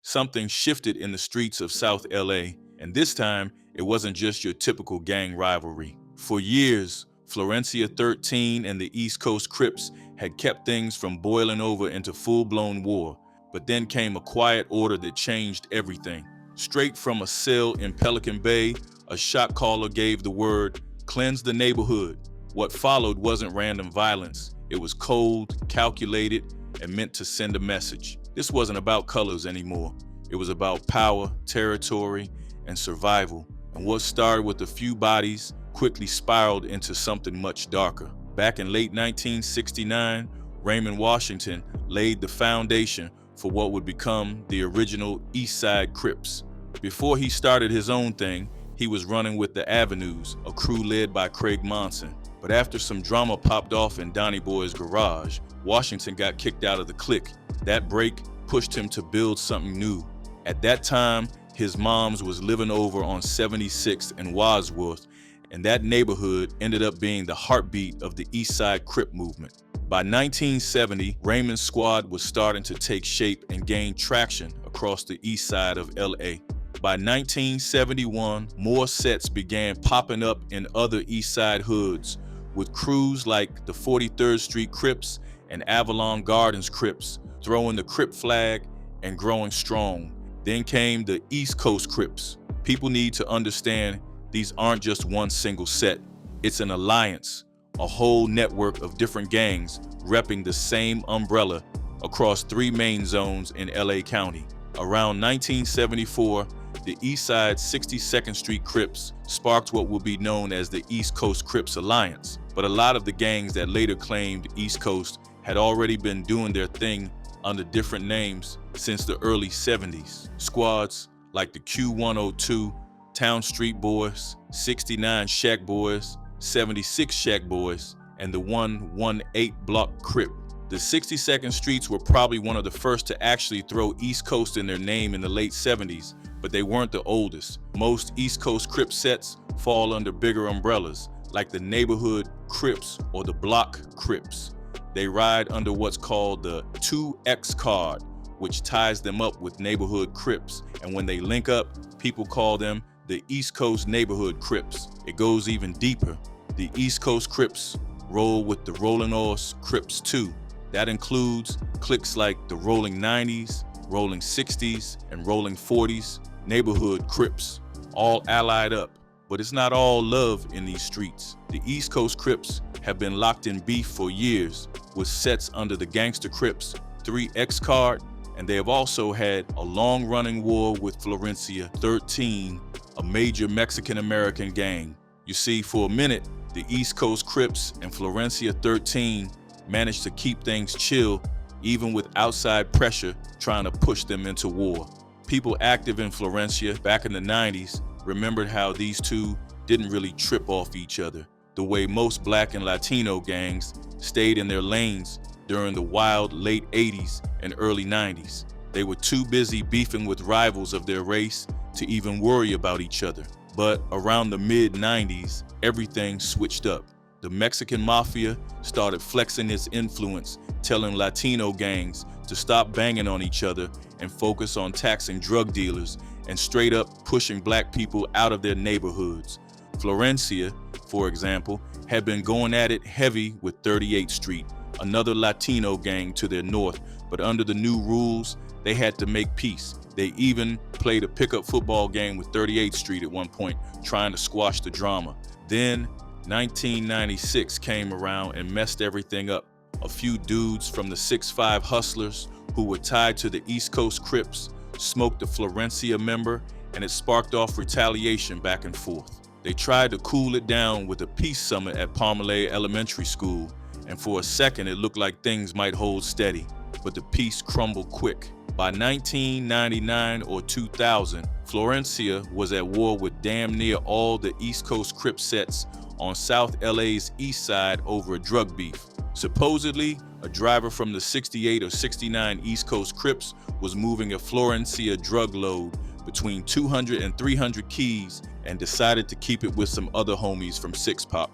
something shifted in the streets of South LA, and this time it wasn't just your typical gang rivalry. For years, Florencia 13 and the East Coast Crips had kept things from boiling over into full-blown war, but then came a quiet order that changed everything. Straight from a cell in Pelican Bay, a shot caller gave the word, "Cleanse the neighborhood." What followed wasn't random violence. It was cold, calculated, and meant to send a message. This wasn't about colors anymore. It was about power, territory, and survival. And what started with a few bodies quickly spiraled into something much darker. Back in late 1969, Raymond Washington laid the foundation for what would become the original East Side Crips. Before he started his own thing, he was running with the Avenues, a crew led by Craig Monson. But after some drama popped off in Donnie Boy's garage, Washington got kicked out of the clique. That break pushed him to build something new. At that time, his mom's was living over on 76th and Wadsworth, and that neighborhood ended up being the heartbeat of the East Side Crip movement. By 1970, Raymond's squad was starting to take shape and gain traction across the east side of LA. By 1971, more sets began popping up in other East Side hoods, with crews like the 43rd Street Crips and Avalon Gardens Crips throwing the Crip flag and growing strong. Then came the East Coast Crips. People need to understand these aren't just one single set. It's an alliance, a whole network of different gangs repping the same umbrella across 3 main zones in LA County. Around 1974, the East Side 62nd Street Crips sparked what will be known as the East Coast Crips Alliance. But a lot of the gangs that later claimed East Coast had already been doing their thing under different names since the early 70s. Squads like the Q102, Town Street Boys, 69 Shack Boys, 76 Shack Boys, and the 118 Block Crip. The 62nd Streets were probably one of the first to actually throw East Coast in their name in the late 70s, but they weren't the oldest. Most East Coast Crip sets fall under bigger umbrellas, like the Neighborhood Crips or the Block Crips. They ride under what's called the 2X card, which ties them up with Neighborhood Crips, and when they link up, people call them the East Coast Neighborhood Crips. It goes even deeper. The East Coast Crips roll with the Rolling Horse Crips too. That includes cliques like the Rolling 90s, Rolling 60s, and Rolling 40s, Neighborhood Crips, all allied up. But it's not all love in these streets. The East Coast Crips have been locked in beef for years, with sets under the Gangster Crips 3X card, and they have also had a long-running war with Florencia 13, a major Mexican-American gang. You see, for a minute, the East Coast Crips and Florencia 13 managed to keep things chill, even with outside pressure trying to push them into war. People active in Florencia back in the 90s remembered how these two didn't really trip off each other, the way most Black and Latino gangs stayed in their lanes during the wild late 80s and early 90s. They were too busy beefing with rivals of their race to even worry about each other. But around the mid-90s, everything switched up. The Mexican Mafia started flexing its influence, telling Latino gangs to stop banging on each other and focus on taxing drug dealers and straight up pushing Black people out of their neighborhoods. Florencia, for example, had been going at it heavy with 38th Street, another Latino gang to their north, but under the new rules, they had to make peace. They even played a pickup football game with 38th Street at one point, trying to squash the drama. Then 1996 came around and messed everything up. A few dudes from the 6'5 Hustlers who were tied to the East Coast Crips smoked a Florencia member, and it sparked off retaliation back and forth. They tried to cool it down with a peace summit at Palmolay Elementary School, and for a second it looked like things might hold steady, but the peace crumbled quick. By 1999 or 2000, Florencia was at war with damn near all the East Coast Crip sets on South LA's east side over a drug beef. Supposedly, a driver from the 68 or 69 East Coast Crips was moving a Florencia drug load between 200 and 300 keys and decided to keep it with some other homies from 6 Pac.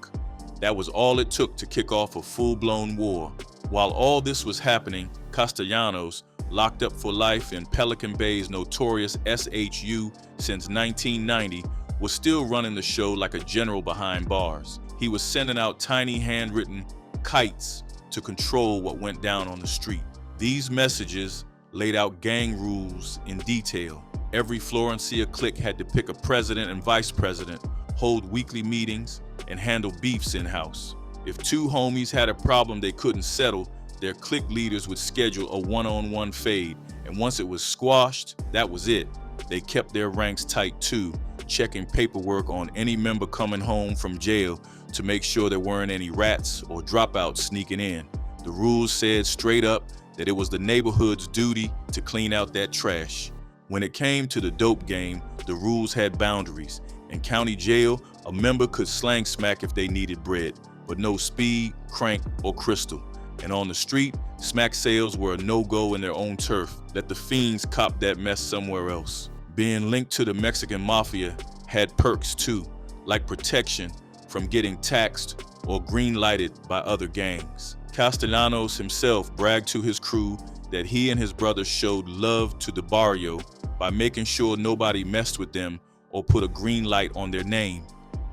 That was all it took to kick off a full-blown war. While all this was happening, Castellanos, locked up for life in Pelican Bay's notorious SHU since 1990, was still running the show like a general behind bars. He was sending out tiny handwritten kites to control what went down on the street. These messages laid out gang rules in detail. Every Florencia clique had to pick a president and vice president, hold weekly meetings, and handle beefs in-house. If two homies had a problem they couldn't settle, their clique leaders would schedule a one-on-one fade, and once it was squashed, that was it. They kept their ranks tight too, checking paperwork on any member coming home from jail to make sure there weren't any rats or dropouts sneaking in. The rules said straight up that it was the neighborhood's duty to clean out that trash. When it came to the dope game, the rules had boundaries. In county jail, a member could slang smack if they needed bread, but no speed, crank, or crystal. And on the street, smack sales were a no-go in their own turf. Let the fiends cop that mess somewhere else. Being linked to the Mexican mafia had perks too, like protection from getting taxed or green-lighted by other gangs. Castellanos himself bragged to his crew that he and his brothers showed love to the barrio by making sure nobody messed with them or put a green light on their name.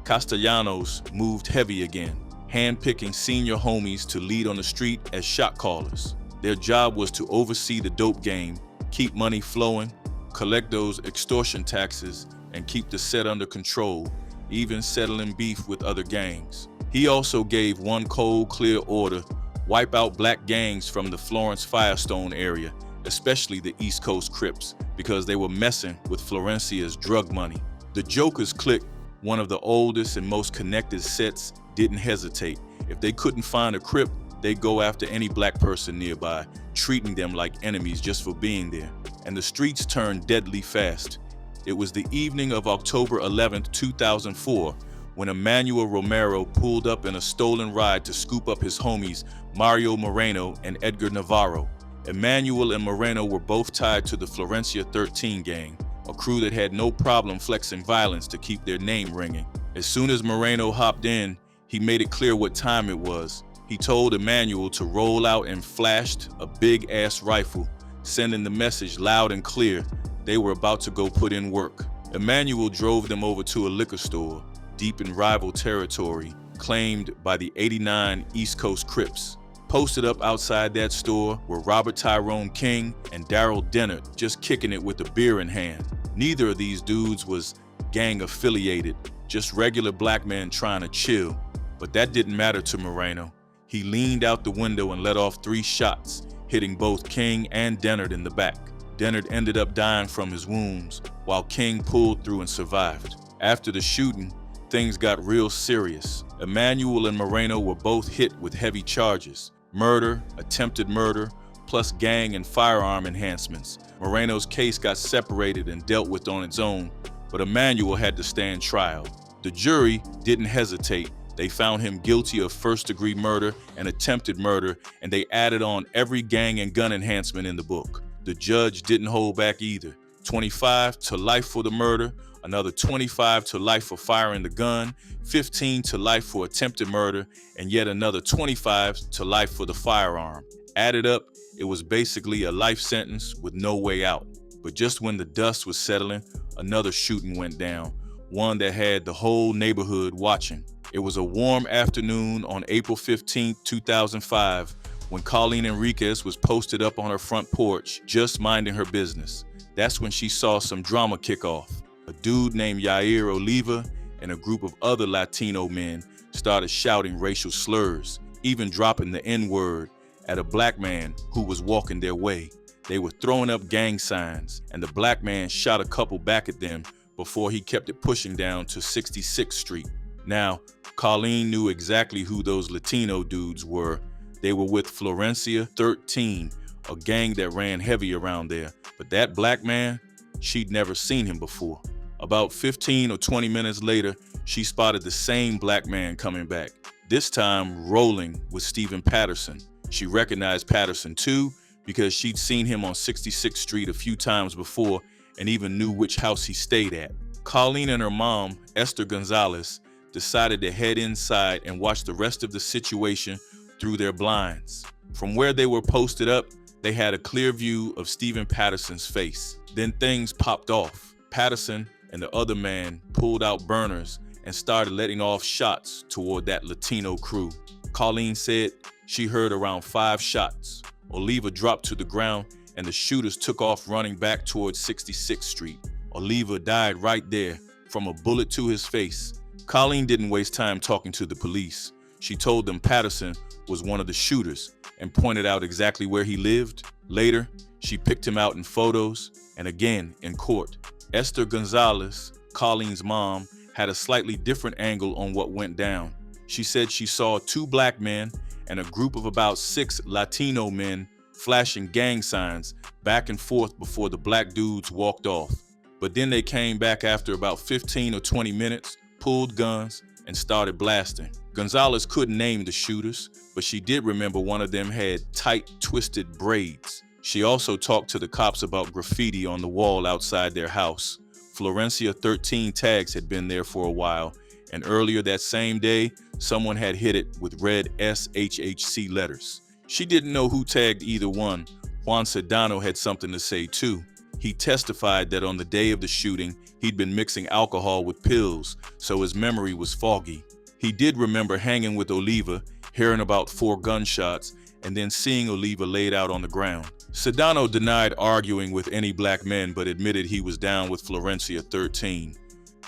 Castellanos moved heavy again, handpicking senior homies to lead on the street as shot callers. Their job was to oversee the dope game, keep money flowing, collect those extortion taxes, and keep the set under control, even settling beef with other gangs. He also gave one cold, clear order: wipe out black gangs from the Florence Firestone area, especially the East Coast Crips, because they were messing with Florencia's drug money. The Jokers clique, one of the oldest and most connected sets, didn't hesitate. If they couldn't find a Crip, they'd go after any black person nearby, treating them like enemies just for being there. And the streets turned deadly fast. It was the evening of October 11th, 2004, when Emmanuel Romero pulled up in a stolen ride to scoop up his homies Mario Moreno and Edgar Navarro. Emmanuel and Moreno were both tied to the Florencia 13 gang, a crew that had no problem flexing violence to keep their name ringing. As soon as Moreno hopped in, he made it clear what time it was. He told Emmanuel to roll out and flashed a big-ass rifle, sending the message loud and clear they were about to go put in work. Emmanuel drove them over to a liquor store, deep in rival territory, claimed by the '89 East Coast Crips. Posted up outside that store were Robert Tyrone King and Daryl Dennard, just kicking it with a beer in hand. Neither of these dudes was gang affiliated, just regular black men trying to chill. But that didn't matter to Moreno. He leaned out the window and let off 3 shots, hitting both King and Dennard in the back. Dennard ended up dying from his wounds, while King pulled through and survived. After the shooting, things got real serious. Emmanuel and Moreno were both hit with heavy charges: murder, attempted murder, plus gang and firearm enhancements. Moreno's case got separated and dealt with on its own, but Emmanuel had to stand trial. The jury didn't hesitate. They found him guilty of first-degree murder and attempted murder, and they added on every gang and gun enhancement in the book. The judge didn't hold back either. 25 to life for the murder, another 25 to life for firing the gun, 15 to life for attempted murder, and yet another 25 to life for the firearm. Added up, it was basically a life sentence with no way out. But just when the dust was settling, another shooting went down, one that had the whole neighborhood watching. It was a warm afternoon on April 15, 2005, when Colleen Enriquez was posted up on her front porch, just minding her business. That's when she saw some drama kick off. A dude named Yair Oliva and a group of other Latino men started shouting racial slurs, even dropping the N-word at a black man who was walking their way. They were throwing up gang signs, and the black man shot a couple back at them before he kept it pushing down to 66th Street. Now, Colleen knew exactly who those Latino dudes were. They were with Florencia 13, a gang that ran heavy around there. But that black man, she'd never seen him before. About 15 or 20 minutes later, she spotted the same black man coming back, this time rolling with Stephen Patterson. She recognized Patterson too, because she'd seen him on 66th Street a few times before and even knew which house he stayed at. Colleen and her mom, Esther Gonzalez, decided to head inside and watch the rest of the situation through their blinds. From where they were posted up, They had a clear view of Stephen Patterson's face. Then things popped off. Patterson and the other man pulled out burners and started letting off shots toward that Latino crew. Colleen said she heard around 5 shots. Oliva dropped to the ground and the shooters took off running back towards 66th Street. Oliva died right there from a bullet to his face. Colleen didn't waste time talking to the police. She told them Patterson was one of the shooters and pointed out exactly where he lived. Later, she picked him out in photos and again in court. Esther Gonzalez, Colleen's mom, had a slightly different angle on what went down. She said she saw 2 black men and a group of about 6 Latino men flashing gang signs back and forth before the black dudes walked off. But then they came back after about 15 or 20 minutes, pulled guns, and started blasting. Gonzalez couldn't name the shooters, but she did remember one of them had tight, twisted braids. She also talked to the cops about graffiti on the wall outside their house. Florencia 13 tags had been there for a while, and earlier that same day, someone had hit it with red SHHC letters. She didn't know who tagged either one. Juan Sedano had something to say too. He testified that on the day of the shooting, he'd been mixing alcohol with pills, so his memory was foggy. He did remember hanging with Oliva, hearing about 4 gunshots, and then seeing Oliva laid out on the ground. Sedano denied arguing with any black men, but admitted he was down with Florencia 13.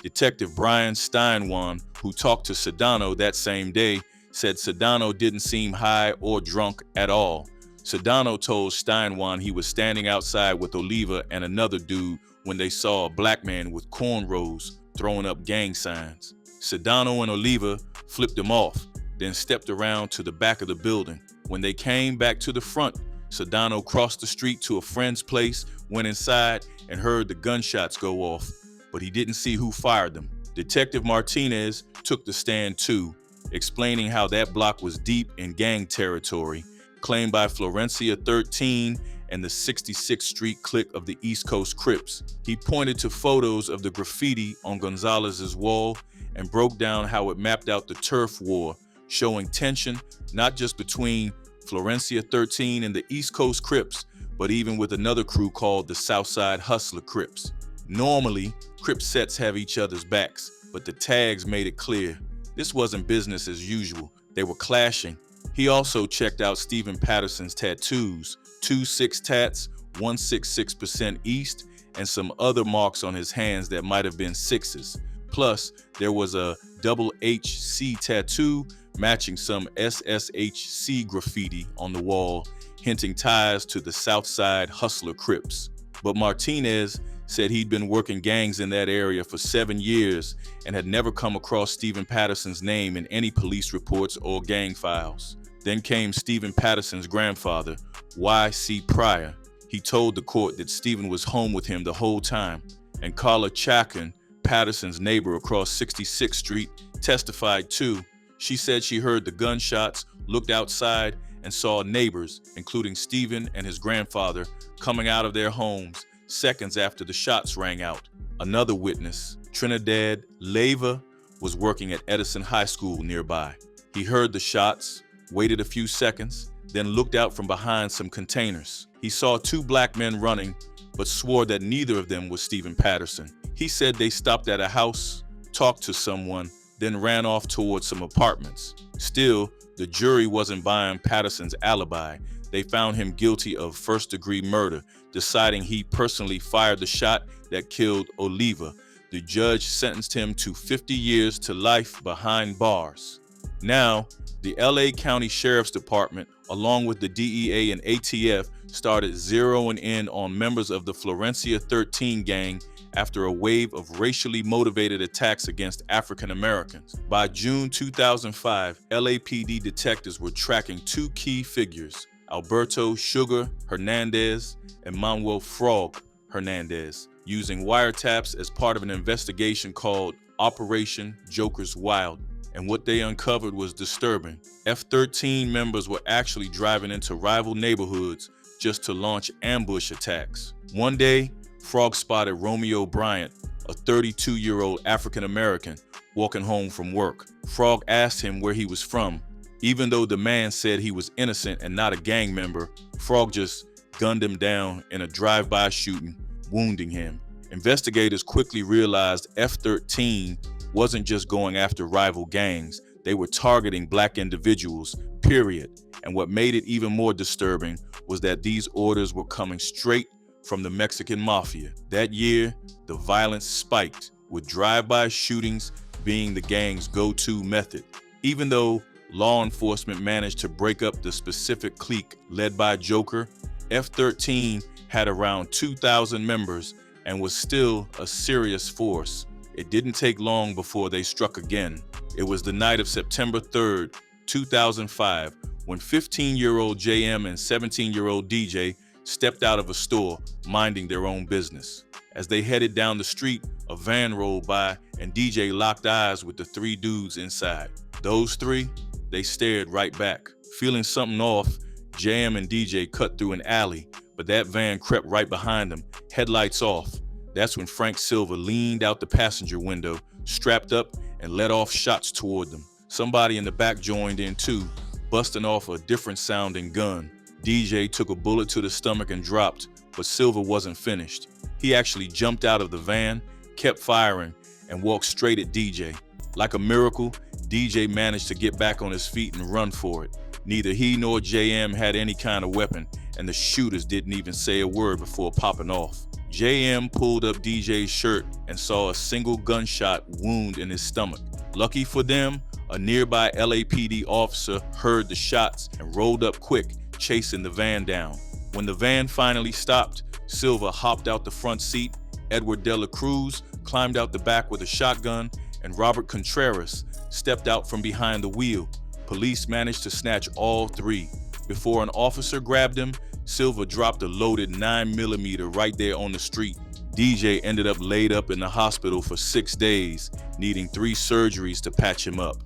Detective Brian Steinwan, who talked to Sedano that same day, said Sedano didn't seem high or drunk at all. Sedano told Steinwan he was standing outside with Oliva and another dude when they saw a black man with cornrows throwing up gang signs. Sedano and Oliva flipped him off, then stepped around to the back of the building. When they came back to the front, Sedano crossed the street to a friend's place, went inside, and heard the gunshots go off, but he didn't see who fired them. Detective Martinez took the stand too, explaining how that block was deep in gang territory, claimed by Florencia 13 and the 66th Street clique of the East Coast Crips. He pointed to photos of the graffiti on Gonzalez's wall and broke down how it mapped out the turf war, showing tension not just between Florencia 13 and the East Coast Crips, but even with another crew called the Southside Hustler Crips. Normally, Crip sets have each other's backs, but the tags made it clear this wasn't business as usual. They were clashing. He also checked out Stephen Patterson's tattoos, 2 6 tats, 166% East, and some other marks on his hands that might have been 6s. Plus, there was a double HC tattoo matching some SSHC graffiti on the wall, hinting ties to the Southside Hustler Crips. But Martinez said he'd been working gangs in that area for 7 years and had never come across Stephen Patterson's name in any police reports or gang files. Then came Stephen Patterson's grandfather, Y.C. Pryor. He told the court that Stephen was home with him the whole time, and Carla Chacon, Patterson's neighbor across 66th Street, testified too. She said she heard the gunshots, looked outside, and saw neighbors, including Stephen and his grandfather, coming out of their homes seconds after the shots rang out. Another witness, Trinidad Leyva, was working at Edison High School nearby. He heard the shots, waited a few seconds, then looked out from behind some containers. He saw 2 black men running, but swore that neither of them was Stephen Patterson. He said they stopped at a house, talked to someone, then ran off towards some apartments. Still, the jury wasn't buying Patterson's alibi. They found him guilty of first-degree murder, deciding he personally fired the shot that killed Oliva. The judge sentenced him to 50 years to life behind bars. Now, the LA County Sheriff's Department, along with the DEA and ATF, started zeroing in on members of the Florencia 13 gang after a wave of racially motivated attacks against African Americans. By June 2005, LAPD detectives were tracking 2 key figures, Alberto Sugar Hernandez and Manuel Frog Hernandez, using wiretaps as part of an investigation called Operation Joker's Wild. And what they uncovered was disturbing. F-13 members were actually driving into rival neighborhoods just to launch ambush attacks. One day, Frog spotted Romeo Bryant, a 32-year-old African-American, walking home from work. Frog asked him where he was from. Even though the man said he was innocent and not a gang member, Frog just gunned him down in a drive-by shooting, wounding him. Investigators quickly realized F-13 wasn't just going after rival gangs, they were targeting black individuals, period. And what made it even more disturbing was that these orders were coming straight from the Mexican mafia. That year, the violence spiked, with drive-by shootings being the gang's go-to method. Even though law enforcement managed to break up the specific clique led by Joker, F-13 had around 2,000 members and was still a serious force. It didn't take long before they struck again. It was the night of September 3rd, 2005, when 15-year-old JM and 17-year-old DJ stepped out of a store, minding their own business. As they headed down the street, a van rolled by and DJ locked eyes with the three dudes inside. Those three, they stared right back. Feeling something off, JM and DJ cut through an alley, but that van crept right behind them, headlights off. That's when Frank Silva leaned out the passenger window, strapped up, and let off shots toward them. Somebody in the back joined in too, busting off a different sounding gun. DJ took a bullet to the stomach and dropped, but Silva wasn't finished. He actually jumped out of the van, kept firing, and walked straight at DJ. Like a miracle, DJ managed to get back on his feet and run for it. Neither he nor JM had any kind of weapon, and the shooters didn't even say a word before popping off. JM pulled up DJ's shirt and saw a single gunshot wound in his stomach. Lucky for them, a nearby LAPD officer heard the shots and rolled up quick, chasing the van down. When the van finally stopped, Silva hopped out the front seat, Edward De La Cruz climbed out the back with a shotgun, and Robert Contreras stepped out from behind the wheel. Police managed to snatch all three. Before an officer grabbed him, Silva dropped a loaded 9mm right there on the street. DJ ended up laid up in the hospital for 6 days, needing 3 surgeries to patch him up.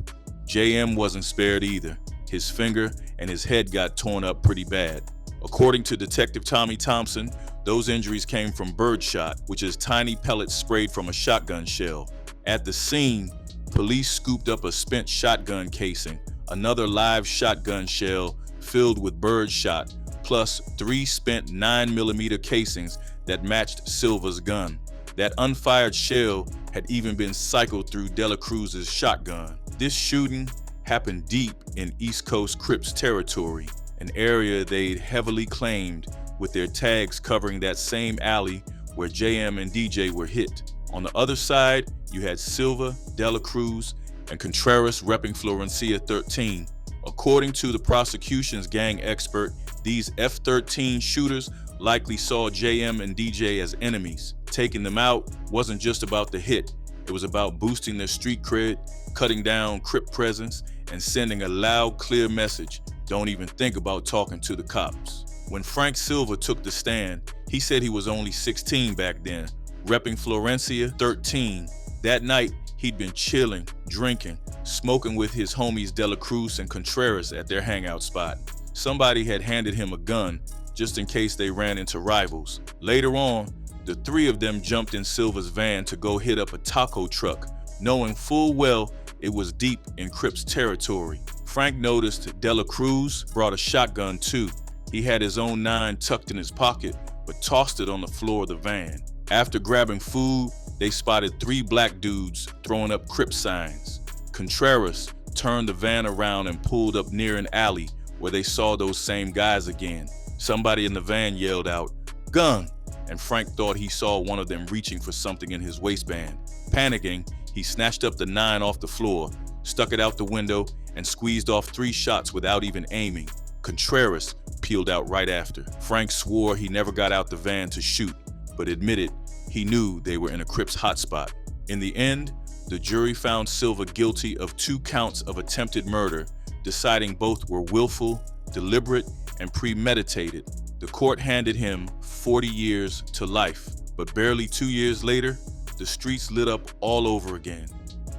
JM wasn't spared either. His finger and his head got torn up pretty bad. According to Detective Tommy Thompson, those injuries came from birdshot, which is tiny pellets sprayed from a shotgun shell. At the scene, police scooped up a spent shotgun casing, another live shotgun shell filled with birdshot, plus 3 spent 9mm casings that matched Silva's gun. That unfired shell had even been cycled through De La Cruz's shotgun. This shooting happened deep in East Coast Crips territory, an area they'd heavily claimed, with their tags covering that same alley where JM and DJ were hit. On the other side, you had Silva, De La Cruz, and Contreras repping Florencia 13. According to the prosecution's gang expert, these F-13 shooters likely saw JM and DJ as enemies. Taking them out wasn't just about the hit, it was about boosting their street cred, cutting down Crip presence, and sending a loud, clear message: don't even think about talking to the cops. When Frank Silva took the stand, he said he was only 16 back then, repping Florencia 13. That night, he'd been chilling, drinking, smoking with his homies De La Cruz and Contreras at their hangout spot. Somebody had handed him a gun, just in case they ran into rivals. Later on, the 3 of them jumped in Silva's van to go hit up a taco truck, knowing full well it was deep in Crips territory. Frank noticed De La Cruz brought a shotgun too. He had his own 9 tucked in his pocket, but tossed it on the floor of the van. After grabbing food, they spotted 3 black dudes throwing up Crip signs. Contreras turned the van around and pulled up near an alley where they saw those same guys again. Somebody in the van yelled out, "Gun!" and Frank thought he saw one of them reaching for something in his waistband. Panicking, he snatched up the 9 off the floor, stuck it out the window, and squeezed off 3 shots without even aiming. Contreras peeled out right after. Frank swore he never got out the van to shoot, but admitted he knew they were in a Crips hotspot. In the end, the jury found Silva guilty of 2 counts of attempted murder, deciding both were willful, deliberate, and premeditated. The court handed him 40 years to life, but barely 2 years later, the streets lit up all over again.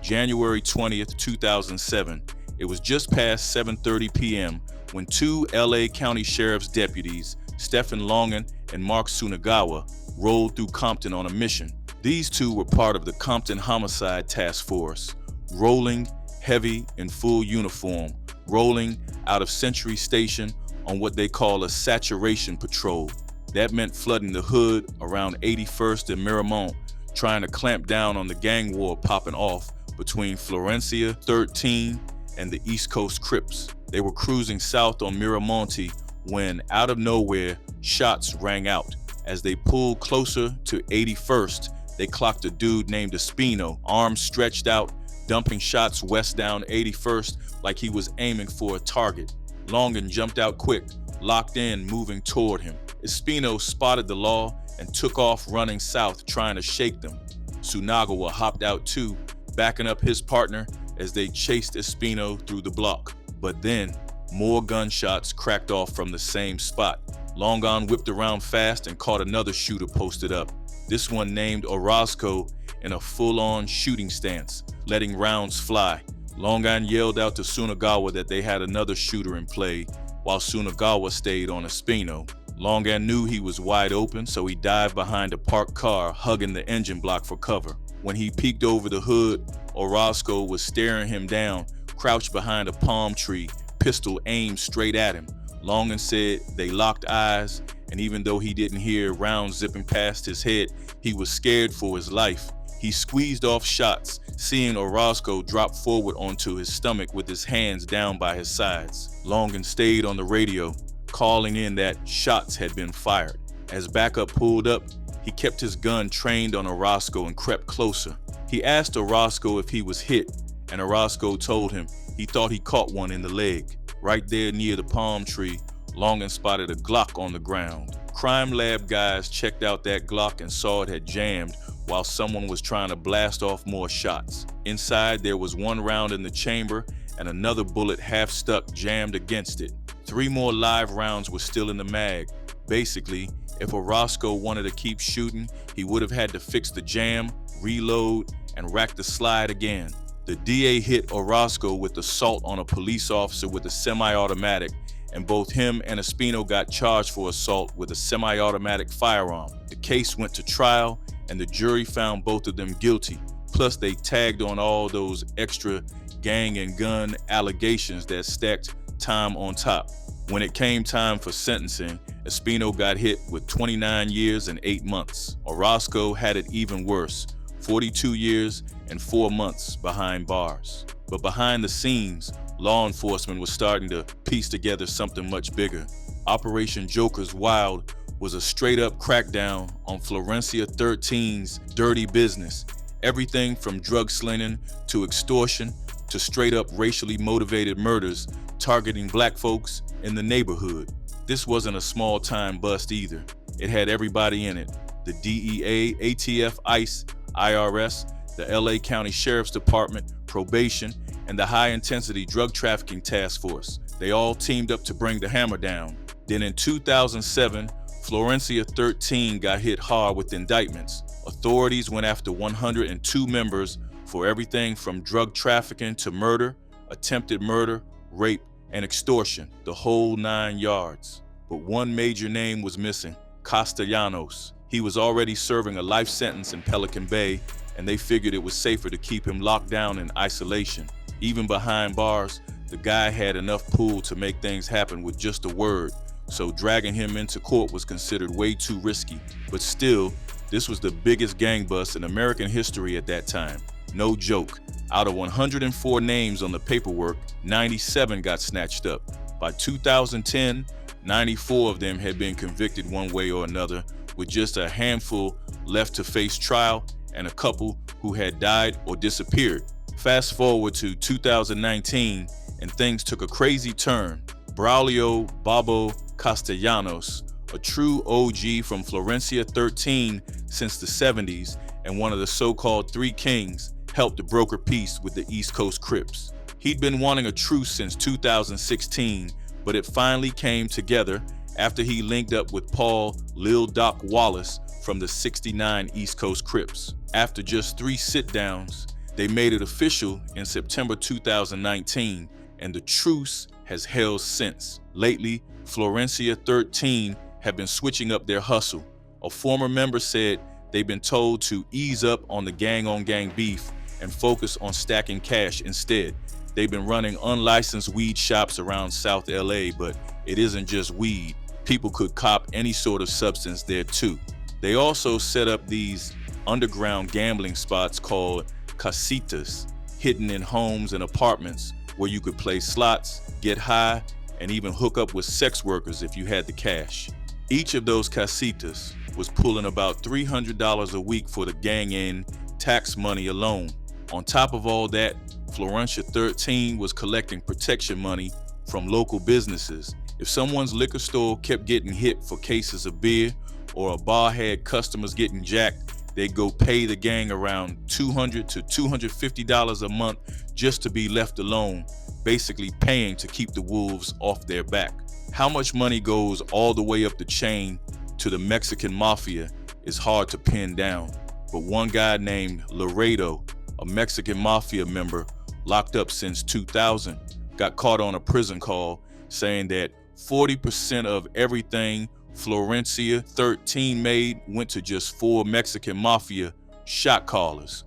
January 20th, 2007, it was just past 7:30 p.m. when 2 LA County Sheriff's deputies, Stephen Longan and Mark Sunagawa, rolled through Compton on a mission. These 2 were part of the Compton Homicide Task Force, rolling heavy in full uniform, rolling out of Century Station on what they call a saturation patrol. That meant flooding the hood around 81st and Miramont, trying to clamp down on the gang war popping off between Florencia 13 and the East Coast Crips. They were cruising south on Miramonte when, out of nowhere, shots rang out. As they pulled closer to 81st, they clocked a dude named Espino, arms stretched out, dumping shots west down 81st like he was aiming for a target. Longan jumped out quick, locked in, moving toward him. Espino spotted the law and took off running south, trying to shake them. Sunagawa hopped out too, backing up his partner as they chased Espino through the block. But then, more gunshots cracked off from the same spot. Longan whipped around fast and caught another shooter posted up. This one named Orozco in a full-on shooting stance, letting rounds fly. Longan yelled out to Sunagawa that they had another shooter in play, while Sunagawa stayed on Espino. Longan knew he was wide open, so he dived behind a parked car, hugging the engine block for cover. When he peeked over the hood, Orozco was staring him down, crouched behind a palm tree, pistol aimed straight at him. Longan said they locked eyes, and even though he didn't hear rounds zipping past his head, he was scared for his life. He squeezed off shots, seeing Orozco drop forward onto his stomach with his hands down by his sides. Longan stayed on the radio, calling in that shots had been fired. As backup pulled up, he kept his gun trained on Orozco and crept closer. He asked Orozco if he was hit, and Orozco told him he thought he caught one in the leg. Right there near the palm tree, Longan spotted a Glock on the ground. Crime lab guys checked out that Glock and saw it had jammed while someone was trying to blast off more shots. Inside, there was one round in the chamber and another bullet half stuck jammed against it. 3 more live rounds were still in the mag. Basically, if Orozco wanted to keep shooting, he would have had to fix the jam, reload, and rack the slide again. The DA hit Orozco with assault on a police officer with a semi-automatic, and both him and Espino got charged for assault with a semi-automatic firearm. The case went to trial, and the jury found both of them guilty. Plus, they tagged on all those extra gang and gun allegations that stacked time on top. When it came time for sentencing, Espino got hit with 29 years and 8 months. Orozco had it even worse, 42 years and 4 months behind bars. But behind the scenes, law enforcement was starting to piece together something much bigger. Operation Joker's Wild was a straight-up crackdown on Florencia 13's dirty business. Everything from drug slinging to extortion to straight-up racially motivated murders targeting black folks in the neighborhood. This wasn't a small-time bust either. It had everybody in it: the DEA, ATF, ICE, IRS, the LA County Sheriff's Department, probation, and the high-intensity drug trafficking task force. They all teamed up to bring the hammer down. Then in 2007, Florencia 13 got hit hard with indictments. Authorities went after 102 members for everything from drug trafficking to murder, attempted murder, rape, and extortion, the whole 9 yards. But one major name was missing: Castellanos. He was already serving a life sentence in Pelican Bay, and they figured it was safer to keep him locked down in isolation. Even behind bars, the guy had enough pull to make things happen with just a word, so dragging him into court was considered way too risky. But still, this was the biggest gang bust in American history at that time. No joke. Out of 104 names on the paperwork, 97 got snatched up. By 2010, 94 of them had been convicted one way or another, with just a handful left to face trial and a couple who had died or disappeared. Fast forward to 2019, and things took a crazy turn. Braulio Bobo Castellanos, a true OG from Florencia 13 since the 70s and one of the so-called Three Kings, helped to broker peace with the East Coast Crips. He'd been wanting a truce since 2016, but it finally came together after he linked up with Paul Lil Doc Wallace from the 69 East Coast Crips. After just 3 sit-downs, they made it official in September 2019, and the truce has held since. Lately, Florencia 13 have been switching up their hustle. A former member said they've been told to ease up on the gang-on-gang beef and focus on stacking cash instead. They've been running unlicensed weed shops around South LA, but it isn't just weed. People could cop any sort of substance there too. They also set up these underground gambling spots called casitas, hidden in homes and apartments where you could play slots, get high, and even hook up with sex workers if you had the cash. Each of those casitas was pulling about $300 a week for the gang in tax money alone. On top of all that, Florencia 13 was collecting protection money from local businesses. If someone's liquor store kept getting hit for cases of beer, or a bar had customers getting jacked, they'd go pay the gang around $200 to $250 a month just to be left alone, basically paying to keep the wolves off their back. How much money goes all the way up the chain to the Mexican mafia is hard to pin down, but one guy named Laredo, a Mexican mafia member locked up since 2000, got caught on a prison call saying that 40% of everything Florencia 13 made went to just 4 Mexican mafia shot callers.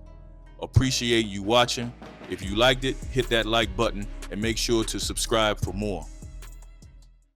Appreciate you watching. If you liked it, hit that like button and make sure to subscribe for more.